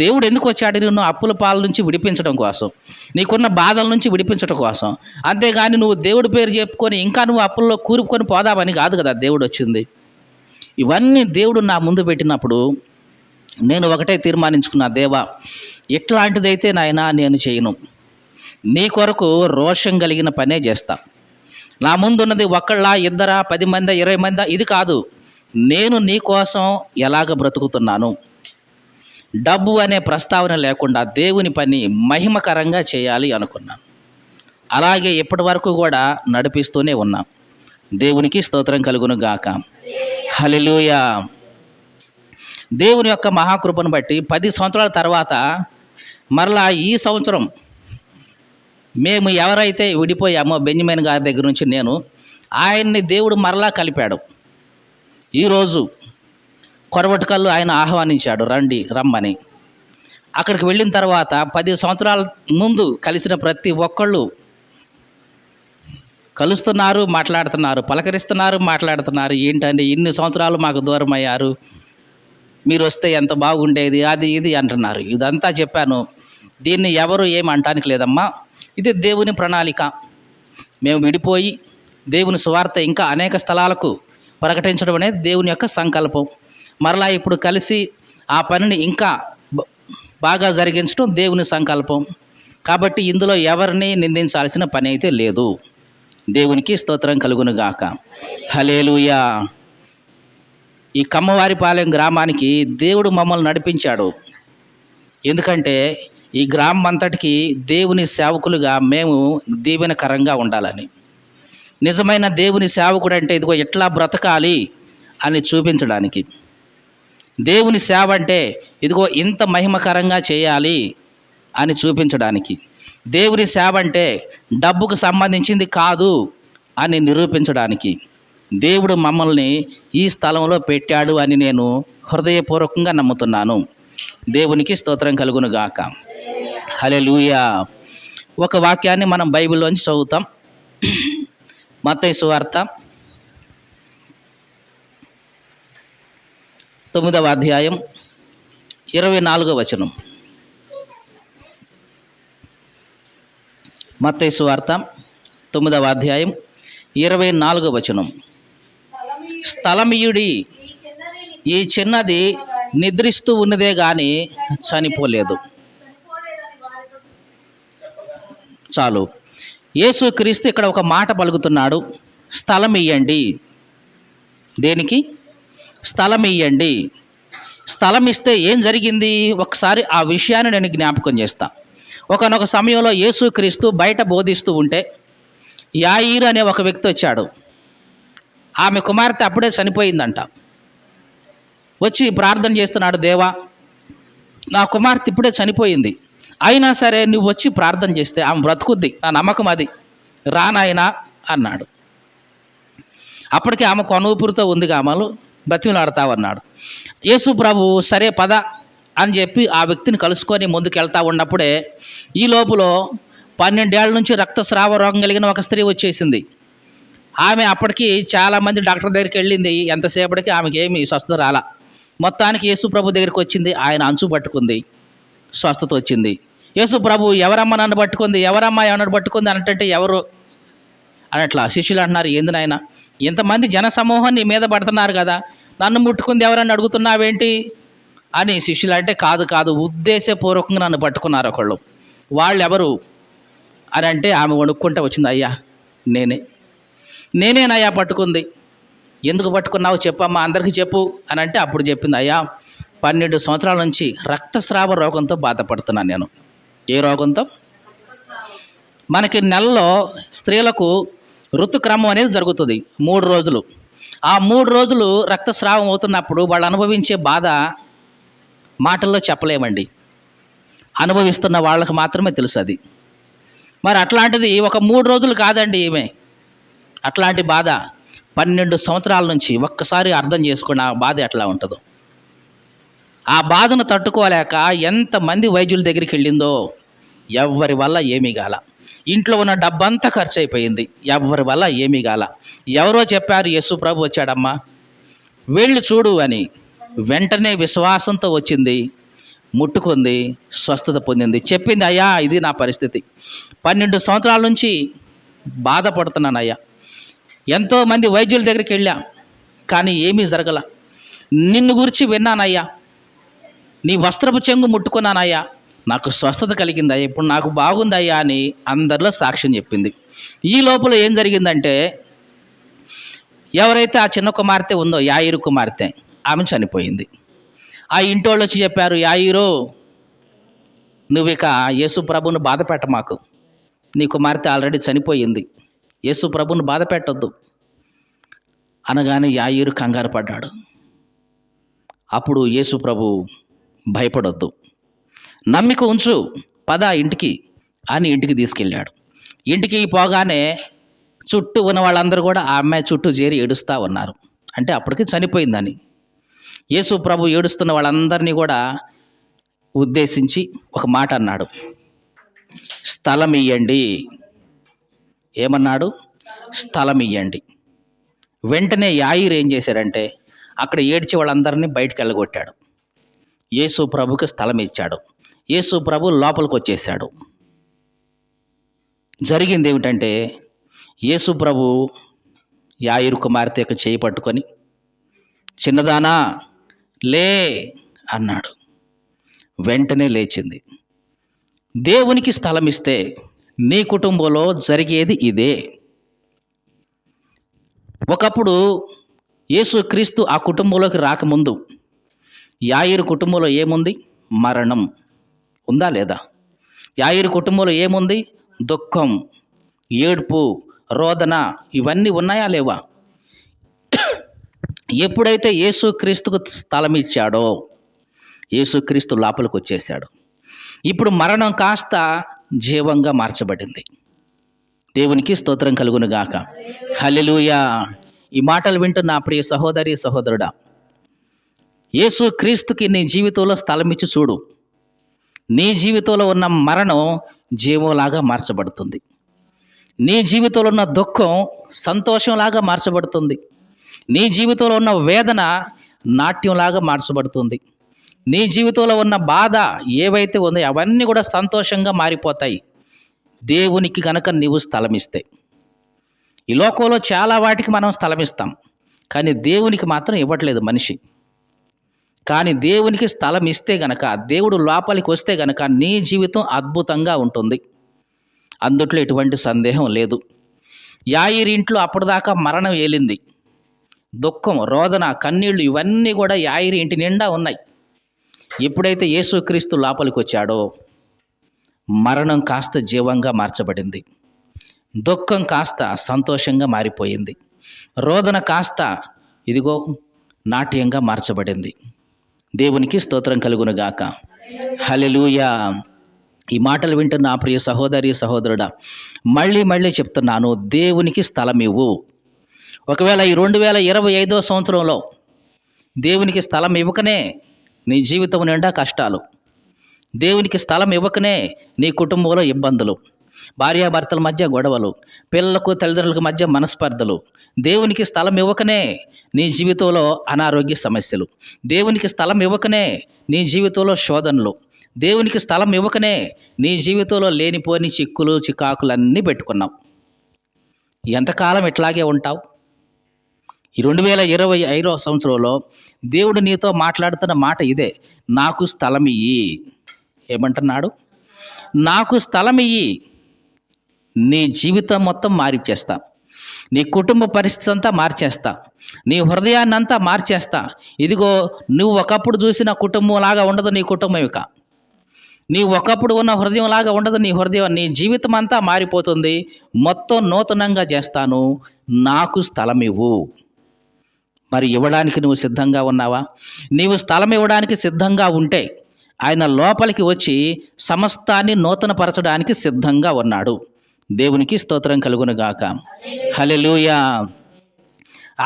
దేవుడు ఎందుకు వచ్చాడు? నిన్ను అప్పుల పాల నుంచి విడిపించడం కోసం, నీకున్న బాధల నుంచి విడిపించడం కోసం. అంతేగాని నువ్వు దేవుడి పేరు చెప్పుకొని ఇంకా నువ్వు అప్పుల్లో కూరుకొని పోదామని కాదు కదా దేవుడు వచ్చింది. ఇవన్నీ దేవుడు నా ముందు పెట్టినప్పుడు నేను ఒకటే తీర్మానించుకున్నా, దేవా ఇట్లాంటిదైతే నాయనా నేను చేయను. నీ కొరకు రోషం కలిగిన పనే చేస్తా. నా ముందున్నది ఒకళ్ళ, ఇద్దరా, 10 మంది, 20 మంది, ఇది కాదు. నేను నీ కోసం ఎలాగ బ్రతుకుతున్నాను, డబ్బు అనే ప్రస్తావన లేకుండా దేవుని పని మహిమకరంగా చేయాలి అనుకున్నాను. అలాగే ఇప్పటి వరకు కూడా నడిపిస్తూనే ఉన్నాం. దేవునికి స్తోత్రం కలుగును గాక. హల్లెలూయా. దేవుని యొక్క మహాకృపను బట్టి 10 సంవత్సరాల తర్వాత మరలా ఈ సంవత్సరం మేము ఎవరైతే విడిపోయామో బెంజమిన్ గారి దగ్గర నుంచి నేను, ఆయన్ని దేవుడు మరలా కలిపాడు. ఈరోజు కొరవటికల్లు ఆయన ఆహ్వానించాడు, రమ్మని. అక్కడికి వెళ్ళిన తర్వాత 10 సంవత్సరాల ముందు కలిసిన ప్రతి ఒక్కళ్ళు కలుస్తున్నారు, మాట్లాడుతున్నారు, పలకరిస్తున్నారు, మాట్లాడుతున్నారు. ఏంటంటే ఇన్ని సంవత్సరాలు మాకు దూరం అయ్యారు, మీరు వస్తే ఎంత బాగుండేది, అది ఇది అంటున్నారు. ఇదంతా చెప్పాను. దీన్ని ఎవరు ఏమి అంటానికి లేదమ్మా, ఇది దేవుని ప్రణాళిక. మేము విడిపోయి దేవుని సువార్త ఇంకా అనేక స్థలాలకు ప్రకటించడం అనేది దేవుని యొక్క సంకల్పం. మరలా ఇప్పుడు కలిసి ఆ పనిని ఇంకా బాగా జరిగించడం దేవుని సంకల్పం. కాబట్టి ఇందులో ఎవరిని నిందించాల్సిన పని అయితే లేదు. దేవునికి స్తోత్రం కలుగును గాక. హల్లెలూయా. ఈ కమ్మవారిపాలెం గ్రామానికి దేవుడు మమ్మల్ని నడిపించాడు. ఎందుకంటే ఈ గ్రామం అంతటికి దేవుని సేవకులుగా మేము దీవెనకరంగా ఉండాలని. నిజమైన దేవుని సేవకుడు అంటే ఇదిగో ఎట్లా బ్రతకాలి అని చూపించడానికి. దేవుని సేవ అంటే ఇదిగో ఇంత మహిమకరంగా చేయాలి అని చూపించడానికి. దేవుని సేవ అంటే డబ్బుకు సంబంధించింది కాదు అని నిరూపించడానికి దేవుడు మమ్మల్ని ఈ స్థలంలో పెట్టాడు అని నేను హృదయపూర్వకంగా నమ్ముతున్నాను. దేవునికి స్తోత్రం కలుగును గాక. హల్లెలూయా. ఒక వాక్యాన్ని మనం బైబిల్లోంచి చదువుతాం. మత్తయి సువార్త 9వ అధ్యాయం 24వ వచనం. మత్తయి సువార్త 9వ అధ్యాయం 24వ వచనం. స్థలమియుడి, ఈ చిన్నది నిద్రిస్తూ ఉన్నదే కానీ చనిపోలేదు. చాలు. యేసుక్రీస్తు ఇక్కడ ఒక మాట పలుకుతున్నాడు, స్థలం ఇయ్యండి. దేనికి? స్థలం ఇయ్యండి. స్థలం ఇస్తే ఏం జరిగింది? ఒకసారి ఆ విషయాన్ని నేను జ్ఞాపకం చేస్తా. ఒకానొక సమయంలో యేసుక్రీస్తు బయట బోధిస్తూ ఉంటే యాయీరు అనే ఒక వ్యక్తి వచ్చాడు. ఆమె కుమార్తె అప్పుడే చనిపోయిందంట. వచ్చి ప్రార్థన చేస్తున్నాడు, దేవా నా కుమార్తె ఇప్పుడే చనిపోయింది, అయినా సరే నువ్వు వచ్చి ప్రార్థన చేస్తే ఆమె బ్రతుకుద్ది, నా నమ్మకం అది, రానాయనా అన్నాడు. అప్పటికి ఆమె కొనూపురితో ఉంది, ఆమెలు బ్రతిమలాడతావన్నాడు. యేసు ప్రభు సరే పద అని చెప్పి ఆ వ్యక్తిని కలుసుకొని ముందుకెళ్తా ఉన్నప్పుడే ఈ లోపల 12 ఏళ్ల నుంచి రక్తస్రావ రోగం కలిగిన ఒక స్త్రీ వచ్చేసింది. ఆమె అప్పటికి చాలామంది డాక్టర్ దగ్గరికి వెళ్ళింది, ఎంతసేపటికి ఆమెకి ఏమి స్వస్థత రాలా. మొత్తానికి యేసు ప్రభు దగ్గరికి వచ్చింది, ఆయన అంచు పట్టుకుంది, స్వస్థత వచ్చింది. యేసు ప్రభు ఎవరమ్మ నన్ను పట్టుకుంది, ఎవరమ్మ నన్ను పట్టుకుంది అంటే ఎవరు అనట్లా. శిష్యులు అంటున్నారు, ఏంది నాయన ఇంతమంది జనసమూహం నీ మీద పడుతున్నారు కదా, నన్ను ముట్టుకుంది ఎవరని అడుగుతున్నావేంటి అని శిష్యులు అంటే, కాదు ఉద్దేశపూర్వకంగా నన్ను పట్టుకున్నారు ఒకళ్ళు. వాళ్ళు ఎవరు అని అంటే ఆమె వణుక్కుంటే వచ్చింది, అయ్యా నేనేనయ్యా పట్టుకుంది. ఎందుకు పట్టుకున్నావు చెప్పమ్మా, అందరికీ చెప్పు అని అంటే అప్పుడు చెప్పింది, అయ్యా 12 సంవత్సరాల నుంచి రక్తస్రావ రోగంతో బాధపడుతున్నాను నేను. ఏ రోగంతో? మనకి నెలలో స్త్రీలకు ఋతుక్రమం అనేది జరుగుతుంది 3 రోజులు. ఆ 3 రోజులు రక్తస్రావం అవుతున్నప్పుడు వాళ్ళు అనుభవించే బాధ మాటల్లో చెప్పలేమండి. అనుభవిస్తున్న వాళ్ళకి మాత్రమే తెలుసు అది. మరి అట్లాంటిది ఒక 3 రోజులు కాదండి ఈమె. అట్లాంటి బాధ 12 సంవత్సరాల నుంచి. ఒక్కసారి అర్థం చేసుకోండి ఆ బాధ ఎట్లా ఉంటుందో. ఆ బాధను తట్టుకోలేక ఎంతమంది వైద్యుల దగ్గరికి వెళ్ళిందో, ఎవ్వరి వల్ల ఏమీ కాల. ఇంట్లో ఉన్న డబ్బంతా ఖర్చు అయిపోయింది, ఎవ్వరి వల్ల ఏమీ కాల. ఎవరో చెప్పారు యేసు ప్రభు వచ్చాడమ్మా, వెళ్ళి చూడు అని. వెంటనే విశ్వాసంతో వచ్చింది, ముట్టుకుంది, స్వస్థత పొందింది. చెప్పింది, అయ్యా ఇది నా పరిస్థితి, 12 సంవత్సరాల నుంచి బాధపడుతున్నాను అయ్యా. ఎంతోమంది వైద్యుల దగ్గరికి వెళ్ళా, కానీ ఏమీ జరగల. నిన్ను గురించి విన్నానయ్యా, నీ వస్త్రపు చెంగు ముట్టుకున్నానయ్యా, నాకు స్వస్థత కలిగిందయ్యా, ఇప్పుడు నాకు బాగుందయ్యా అని అందరిలో సాక్ష్యం చెప్పింది. ఈ లోపల ఏం జరిగిందంటే, ఎవరైతే ఆ చిన్న కుమార్తె ఉందో, యాయిరు కుమార్తె, ఆమె చనిపోయింది. ఆ ఇంటోళ్ళు వచ్చి చెప్పారు, యాయిరు నువ్వు ఇక యేసు ప్రభువును బాధ పెట్టమాకు, నీ కుమార్తె ఆల్రెడీ చనిపోయింది, యేసు ప్రభువును బాధ పెట్టొద్దు అనగానే యాయిరు కంగారు పడ్డాడు. అప్పుడు యేసు ప్రభు, భయపడొద్దు, నమ్మిక ఉంచు, పద ఇంటికి అని ఇంటికి తీసుకెళ్ళాడు. ఇంటికి పోగానే చుట్టూ ఉన్న వాళ్ళందరూ కూడా ఆ అమ్మాయి చుట్టూ చేరి ఏడుస్తూ ఉన్నారు. అంటే అప్పటికి చనిపోయిందని. యేసు ప్రభు ఏడుస్తున్న వాళ్ళందరినీ కూడా ఉద్దేశించి ఒక మాట అన్నాడు, స్థలం ఇయ్యండి. ఏమన్నాడు? స్థలం ఇయ్యండి. వెంటనే యాయిరు ఏం చేశాడంటే అక్కడ ఏడ్చి వాళ్ళందరినీ బయటికి వెళ్ళగొట్టాడు. యేసు ప్రభుకి స్థలం ఇచ్చాడు. యేసు ప్రభు లోపలికి వచ్చేసాడు. జరిగింది ఏమిటంటే, యేసు ప్రభు యాయిరు కుమార్తె యొక్క చేయి పట్టుకొని, చిన్నదానా లే అన్నాడు. వెంటనే లేచింది. దేవునికి స్థలం ఇస్తే నీ కుటుంబంలో జరిగేది ఇదే. ఒకప్పుడు యేసుక్రీస్తు ఆ కుటుంబంలోకి రాకముందు యాయిరు కుటుంబంలో ఏముంది? మరణం ఉందా లేదా? యాయిరు కుటుంబంలో ఏముంది? దుఃఖం, ఏడుపు, రోదన, ఇవన్నీ ఉన్నాయా లేవా? ఎప్పుడైతే యేసుక్రీస్తుకు స్థలం ఇచ్చాడో, యేసుక్రీస్తు లోపలికి వచ్చేసాడు. ఇప్పుడు మరణం కాస్త జీవంగా మార్చబడింది. దేవునికి స్తోత్రం కలుగును గాక. హల్లెలూయా. ఈ మాటలు వింటున్న నా ప్రియ సహోదరి సహోదరుడా, యేసుక్రీస్తుకి నీ జీవితంలో స్థలం ఇచ్చి చూడు. నీ జీవితంలో ఉన్న మరణం జీవంలాగా మార్చబడుతుంది. నీ జీవితంలో ఉన్న దుఃఖం సంతోషంలాగా మార్చబడుతుంది. నీ జీవితంలో ఉన్న వేదన నాట్యంలాగా మార్చబడుతుంది. నీ జీవితంలో ఉన్న బాధ ఏవైతే ఉన్నాయో అవన్నీ కూడా సంతోషంగా మారిపోతాయి, దేవునికి కనుక నీవు స్థలం ఇస్తే. ఈ లోకంలో చాలా వాటికి మనం స్థలం ఇస్తాం, కానీ దేవునికి మాత్రం ఇవ్వట్లేదు మనిషి. కానీ దేవునికి స్థలం ఇస్తే గనక, దేవుడు లోపలికి వస్తే గనక నీ జీవితం అద్భుతంగా ఉంటుంది. అందుట్లో ఎటువంటి సందేహం లేదు. యాయిరు ఇంట్లో అప్పటిదాకా మరణం ఏలింది. దుఃఖం, రోదన, కన్నీళ్లు ఇవన్నీ కూడా యాయిరు ఇంటి నిండా ఉన్నాయి. ఎప్పుడైతే యేసుక్రీస్తు లోపలికి వచ్చాడో మరణం కాస్త జీవంగా మార్చబడింది. దుఃఖం కాస్త సంతోషంగా మారిపోయింది. రోదన కాస్త ఇదిగో నాట్యంగా మార్చబడింది. దేవునికి స్తోత్రం కలుగును గాక. హల్లెలూయా. ఈ మాటలు వింటున్న నా ప్రియ సహోదరి సహోదరుడా, మళ్ళీ మళ్ళీ చెప్తున్నాను, దేవునికి స్థలం ఇవ్వు. ఒకవేళ ఈ 2025వ సంవత్సరంలో దేవునికి స్థలం ఇవ్వకనే నీ జీవితం నిండా కష్టాలు, దేవునికి స్థలం ఇవ్వకనే నీ కుటుంబంలో ఇబ్బందులు, భార్యాభర్తల మధ్య గొడవలు, పిల్లలకు తల్లిదండ్రులకు మధ్య మనస్పర్ధలు, దేవునికి స్థలం ఇవ్వకనే నీ జీవితంలో అనారోగ్య సమస్యలు, దేవునికి స్థలం ఇవ్వకనే నీ జీవితంలో శోధనలు, దేవునికి స్థలం ఇవ్వకనే నీ జీవితంలో లేనిపోని చిక్కులు చికాకులన్నీ పెట్టుకున్నావు. ఎంతకాలం ఇట్లాగే ఉంటావు? ఈ 2025వ సంవత్సరంలో దేవుడు నీతో మాట్లాడుతున్న మాట ఇదే, నాకు స్థలం ఇయ్యి. ఏమంటున్నాడు? నాకు స్థలం ఇయ్యి, నీ జీవితం మొత్తం మారిచేస్తా. నీ కుటుంబ పరిస్థితి అంతా మార్చేస్తా, నీ హృదయాన్ని అంతా మార్చేస్తా. ఇదిగో నువ్వు ఒకప్పుడు చూసిన కుటుంబంలాగా ఉండదు నీ కుటుంబం ఇక. నీ ఒకప్పుడు ఉన్న హృదయంలాగా ఉండదు నీ హృదయం. నీ జీవితం అంతా మారిపోతుంది. మొత్తం నూతనంగా చేస్తాను. నాకు స్థలం ఇవ్వు. మరి ఇవ్వడానికి నువ్వు సిద్ధంగా ఉన్నావా? నీవు స్థలం ఇవ్వడానికి సిద్ధంగా ఉంటే ఆయన లోపలికి వచ్చి సమస్తాన్ని నూతనపరచడానికి సిద్ధంగా ఉన్నాడు. దేవునికి స్తోత్రం కలుగునుగాక. హల్లెలూయా.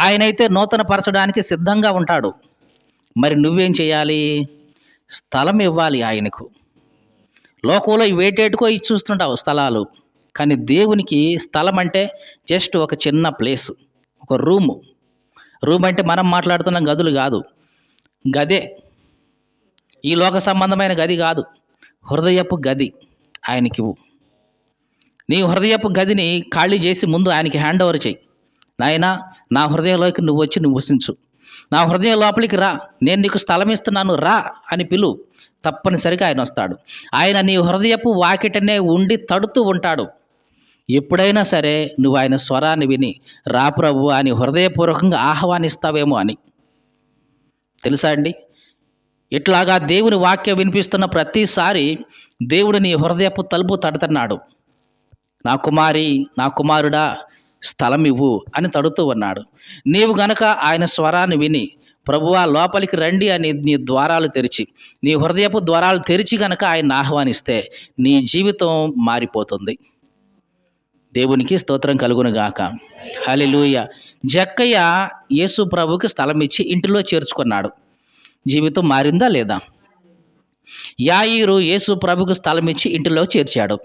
ఆయనైతే నూతనపరచడానికి సిద్ధంగా ఉంటాడు. మరి నువ్వేం చేయాలి? స్థలం ఇవ్వాలి ఆయనకు. లోకంలో వేటేటుకో ఇచ్చి చూస్తుంటావు స్థలాలు, కానీ దేవునికి స్థలం అంటే జస్ట్ ఒక చిన్న ప్లేసు, ఒక రూము. రూమ్ అంటే మనం మాట్లాడుతున్న గదులు కాదు, గదే. ఈ లోక సంబంధమైన గది కాదు, హృదయపు గది ఆయనకివ్వు. నీ హృదయపు గదిని ఖాళీ చేసి ముందు ఆయనకి హ్యాండ్ ఓవర్ చేయి. నాయనా, నా హృదయంలోకి నువ్వు వచ్చి నువ్వు వసించు, నా హృదయం లోపలికి రా, నేను నీకు స్థలం ఇస్తున్నాను రా అని పిలు. తప్పనిసరిగా ఆయన వస్తాడు. ఆయన నీ హృదయపు వాకిటనే ఉండి తడుతూ ఉంటాడు. ఎప్పుడైనా సరే నువ్వు ఆయన స్వరాన్ని విని రా ప్రభు అని హృదయపూర్వకంగా ఆహ్వానిస్తావేమో అని. తెలుసా అండి, ఇట్లాగా దేవుని వాక్యం వినిపిస్తున్న ప్రతిసారి దేవుడు నీ హృదయపు తలుపు తడుతున్నాడు. నా కుమారి, నా కుమారుడా, స్థలం ఇవ్వు అని తడుతూ ఉన్నాడు. నీవు గనక ఆయన స్వరాన్ని విని ప్రభువా లోపలికి రండి అని నీ ద్వారాలు తెరిచి, నీ హృదయపు ద్వారాలు తెరిచి గనక ఆయన ఆహ్వానిస్తే నీ జీవితం మారిపోతుంది. దేవునికి స్తోత్రం కలుగునుగాక. హల్లెలూయా. జక్కయ్య యేసు ప్రభువుకి స్థలం ఇచ్చి ఇంటిలో చేర్చుకున్నాడు. జీవితం మారిందా లేదా? యాయీరు యేసు ప్రభువుకు స్థలం ఇచ్చి ఇంటిలో చేర్చాడు.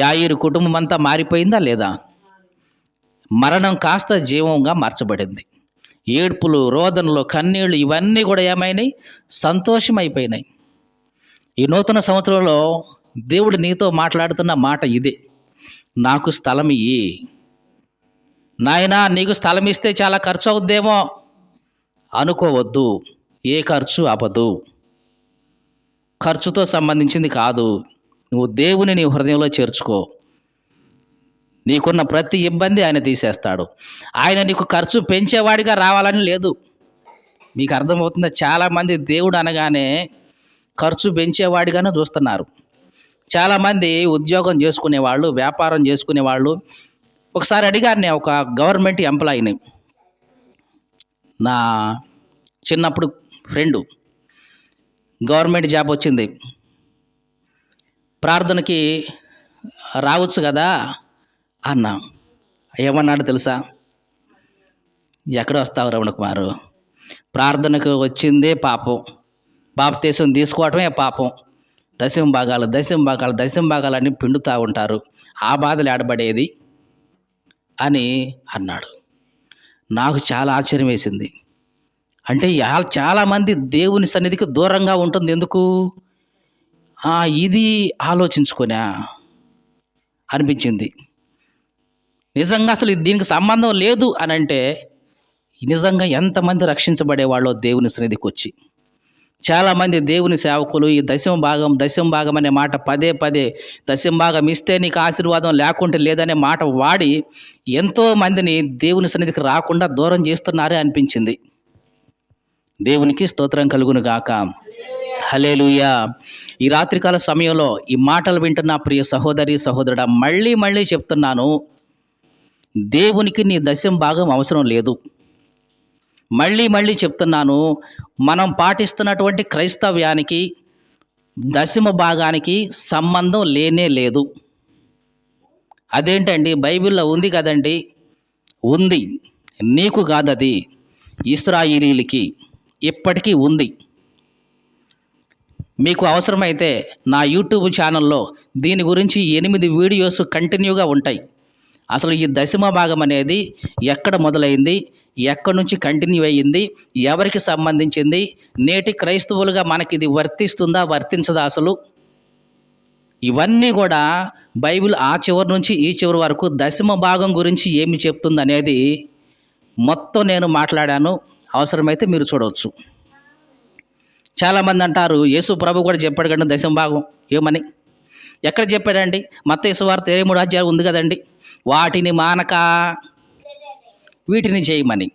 యాయీరు కుటుంబం అంతా మారిపోయిందా లేదా? మరణం కాస్త జీవంగా మార్చబడింది. ఏడ్పులు, రోదనలు, కన్నీళ్లు ఇవన్నీ కూడా ఏమైనాయి? సంతోషమైపోయినాయి. ఈ నూతన సంవత్సరంలో దేవుడు నీతో మాట్లాడుతున్న మాట ఇదే, నాకు స్థలం ఇయ్యి. నాయనా, నీకు స్థలం ఇస్తే చాలా ఖర్చు అవుద్దేమో అనుకోవద్దు. ఏ ఖర్చు అవ్వదు. ఖర్చుతో సంబంధించింది కాదు. నువ్వు దేవుని నీ హృదయంలో చేర్చుకో. నీకున్న ప్రతి ఇబ్బంది ఆయన తీసేస్తాడు. ఆయన నీకు ఖర్చు పెంచేవాడిగా రావాలని లేదు. మీకు అర్థమవుతుందా? చాలామంది దేవుడు అనగానే ఖర్చు పెంచేవాడిగానే చూస్తున్నారు. చాలామంది ఉద్యోగం చేసుకునేవాళ్ళు, వ్యాపారం చేసుకునేవాళ్ళు. ఒకసారి అడిగాను నేను ఒక గవర్నమెంట్ ఎంప్లాయీని, నా చిన్నప్పుడు ఫ్రెండు, గవర్నమెంట్ జాబ్ వచ్చింది, ప్రార్థనకి రావచ్చు కదా అన్నా. ఏమన్నాడు తెలుసా? ఎక్కడ వస్తావు రమణ కుమారు, ప్రార్థనకు వచ్చిందే పాపం, బాప్తీసం తీసుకోవటమే పాపం, దశమ భాగాలు అని పిండుతూ ఉంటారు, ఆ బాధలు ఏడబడేది అని అన్నాడు. నాకు చాలా ఆశ్చర్యం వేసింది. అంటే చాలామంది దేవుని సన్నిధికి దూరంగా ఉంటుంది. ఎందుకు? ఇది ఆలోచించుకోనా అనిపించింది. నిజంగా అసలు దీనికి సంబంధం లేదు అని అంటే నిజంగా ఎంతమంది రక్షించబడేవాళ్ళో దేవుని సన్నిధికి వచ్చి. చాలామంది దేవుని సేవకులు ఈ దశమ భాగం అనే మాట పదే దశమ భాగం ఇస్తే నీకు ఆశీర్వాదం లేకుంటే లేదనే మాట వాడి ఎంతోమందిని దేవుని సన్నిధికి రాకుండా దూరం చేస్తున్నారే అనిపించింది. దేవునికి స్తోత్రం కలుగును గాక. హల్లెలూయా. ఈ రాత్రికాల సమయంలో ఈ మాటలు వింటున్న ప్రియ సహోదరి సహోదరుడా, మళ్ళీ చెప్తున్నాను, దేవునికి నీ దశమ భాగం అవసరం లేదు. మళ్ళీ చెప్తున్నాను, మనం పాటిస్తున్నటువంటి క్రైస్తవ్యానికి దశమ భాగానికి సంబంధం లేనే లేదు. అదేంటండి, బైబిల్లో ఉంది కదండి. ఉంది, నీకు కాదది, ఇశ్రాయేలీలకి ఇప్పటికీ ఉంది. మీకు అవసరమైతే నా యూట్యూబ్ ఛానల్లో దీని గురించి 8 వీడియోస్ కంటిన్యూగా ఉంటాయి. అసలు ఈ దశమ భాగం అనేది ఎక్కడ మొదలైంది, ఎక్కడి నుంచి కంటిన్యూ అయ్యింది, ఎవరికి సంబంధించింది, నేటి క్రైస్తవులుగా మనకి ఇది వర్తిస్తుందా వర్తించదా, అసలు ఇవన్నీ కూడా బైబిల్ ఆ చివరి నుంచి ఈ చివరి వరకు దశమ భాగం గురించి ఏమి చెప్తుంది అనేది మొత్తం నేను మాట్లాడాను. అవసరమైతే మీరు చూడవచ్చు. చాలామంది అంటారు యేసు ప్రభు కూడా చెప్పాడు కదా దశమ భాగం ఏమని. ఎక్కడ చెప్పాడండి? మత్తయి సువార్త 23 అధ్యాయం ఉంది కదండి. వాటిని మానక వీటిని చేయమని.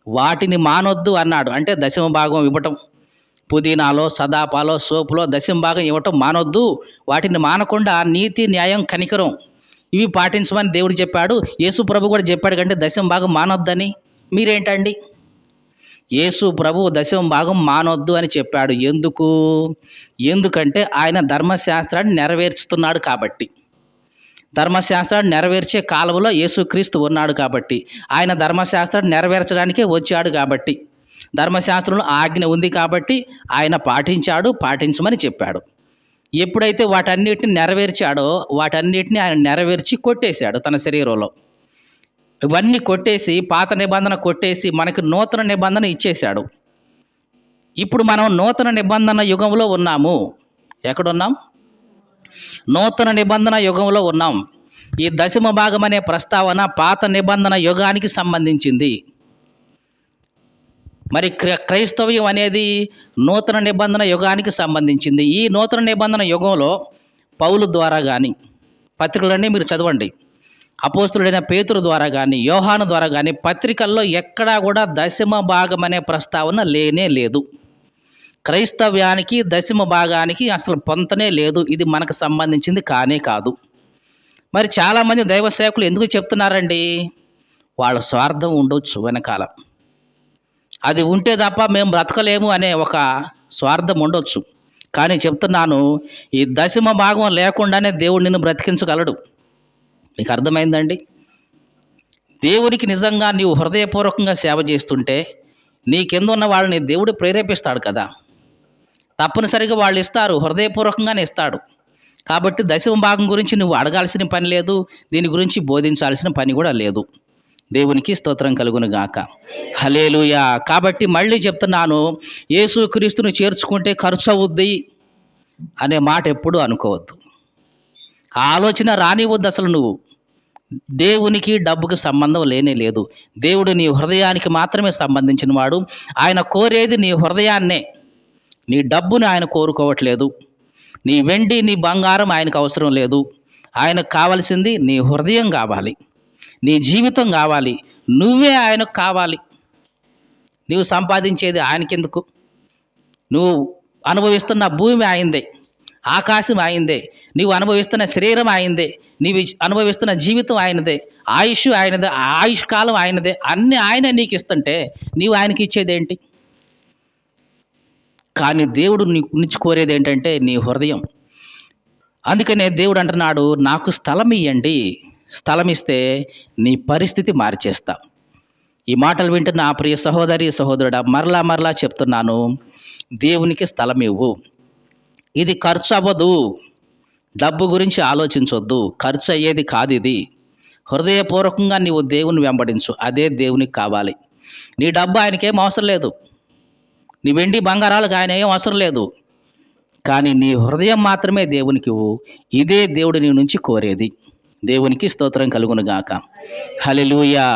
వాటిని మానొద్దు అన్నాడు. అంటే దశమ భాగం ఇవ్వటం, పుదీనాలో, సదాపాలో, సోపులో దశమ భాగం ఇవ్వటం మానొద్దు. వాటిని మానకుండా నీతి, న్యాయం, కనికరం ఇవి పాటించమని దేవుడు చెప్పాడు. యేసు ప్రభు కూడా చెప్పాడు కంటే దశమ భాగం మానొద్దని. మీరేంటండి? యేసు ప్రభు దశమ భాగం మానొద్దు అని చెప్పాడు. ఎందుకంటే ఆయన ధర్మశాస్త్రాన్ని నెరవేర్చుతున్నాడు కాబట్టి. ధర్మశాస్త్రాన్ని నెరవేర్చే కాలంలో యేసుక్రీస్తు ఉన్నాడు కాబట్టి, ఆయన ధర్మశాస్త్రాన్ని నెరవేర్చడానికే వచ్చాడు కాబట్టి, ధర్మశాస్త్రంలో ఆజ్ఞ ఉంది కాబట్టి ఆయన పాటించమని చెప్పాడు. ఎప్పుడైతే వాటన్నిటిని నెరవేర్చాడో వాటన్నిటిని ఆయన నెరవేర్చి కొట్టేశాడు తన శరీరంలో. ఇవన్నీ కొట్టేసి, పాత నిబంధన కొట్టేసి మనకు నూతన నిబంధన ఇచ్చేశాడు. ఇప్పుడు మనం నూతన నిబంధన యుగంలో ఉన్నాము. ఎక్కడున్నాం? నూతన నిబంధన యుగంలో ఉన్నాం. ఈ దశమ భాగం అనే ప్రస్తావన పాత నిబంధన యుగానికి సంబంధించింది. మరి క్రైస్తవ్యం అనేది నూతన నిబంధన యుగానికి సంబంధించింది. ఈ నూతన నిబంధన యుగంలో పౌలు ద్వారా కానీ, పత్రికలన్నీ మీరు చదవండి, అపోస్తులుడైన పేతురు ద్వారా కానీ, యోహాను ద్వారా కానీ, పత్రికల్లో ఎక్కడా కూడా దశమ భాగం అనే ప్రస్తావన లేనే లేదు. క్రైస్తవ్యానికి దశమ భాగానికి అసలు పొంతనే లేదు. ఇది మనకు సంబంధించింది కానే కాదు. మరి చాలామంది దైవ సేవకులు ఎందుకు చెప్తున్నారండి? వాళ్ళ స్వార్థం ఉండొచ్చు వెనకాల. అది ఉంటే తప్ప మేము బ్రతకలేము అనే ఒక స్వార్థం ఉండొచ్చు. కానీ చెప్తున్నాను, ఈ దశమ భాగం లేకుండానే దేవుడు నిన్ను బ్రతికించగలడు. మీకు అర్థమైందండి? దేవుడికి నిజంగా నీవు హృదయపూర్వకంగా సేవ చేస్తుంటే నీ కింద ఉన్న వాళ్ళని దేవుడు ప్రేరేపిస్తాడు కదా. తప్పనిసరిగా వాళ్ళు ఇస్తారు, హృదయపూర్వకంగానే ఇస్తాడు. కాబట్టి దశమ భాగం గురించి నువ్వు అడగాల్సిన పని లేదు, దీని గురించి బోధించాల్సిన పని కూడా లేదు. దేవునికి స్తోత్రం కలుగును గాక. హల్లెలూయా. కాబట్టి మళ్ళీ చెప్తున్నాను, యేసుక్రీస్తుని చేర్చుకుంటే ఖర్చు అవుద్ది అనే మాట ఎప్పుడూ అనుకోవద్దు. ఆలోచన రానివద్దు అసలు. నువ్వు దేవునికి డబ్బుకి సంబంధం లేనే లేదు. దేవుడు నీ హృదయానికి మాత్రమే సంబంధించిన వాడు. ఆయన కోరేది నీ హృదయాన్నే. నీ డబ్బుని ఆయన కోరుకోవట్లేదు. నీ వెండి, నీ బంగారం ఆయనకు అవసరం లేదు. ఆయనకు కావాల్సింది నీ హృదయం కావాలి, నీ జీవితం కావాలి, నువ్వే ఆయనకు కావాలి. నువ్వు సంపాదించేది ఆయనకెందుకు? నువ్వు అనుభవిస్తున్న భూమి ఆయనదే, ఆకాశం ఆయనదే, నీవు అనుభవిస్తున్న శరీరం ఆయనదే, నీవు అనుభవిస్తున్న జీవితం ఆయనదే, ఆయుష్ ఆయనదే, ఆయుష్ కాలం ఆయనదే, అన్నీ ఆయన నీకు ఇస్తుంటే నీవు ఆయనకి ఇచ్చేదేంటి? కానీ దేవుడు నీ నుంచి కోరేది ఏంటంటే నీ హృదయం. అందుకనే దేవుడు అంటున్నాడు, నాకు స్థలం ఇవ్వండి, స్థలం ఇస్తే నీ పరిస్థితి మార్చేస్తా. ఈ మాటలు వింటున్న నా ప్రియ సహోదరి సహోదరుడా, మరలా చెప్తున్నాను, దేవునికి స్థలం ఇవ్వు. ఇది ఖర్చు అవ్వదు. డబ్బు గురించి ఆలోచించొద్దు, ఖర్చు అయ్యేది కాదు ఇది. హృదయపూర్వకంగా నీవు దేవుని వెంబడించు, అదే దేవునికి కావాలి. నీ డబ్బు ఆయనకేం అవసరం లేదు, నీ వెండి బంగారాలకు ఆయన ఏం అవసరం లేదు. కానీ నీ హృదయం మాత్రమే దేవునికి ఇవ్వు. ఇదే దేవుడు నీ నుంచి కోరేది. దేవునికి స్తోత్రం కలుగును గాక. హల్లెలూయా.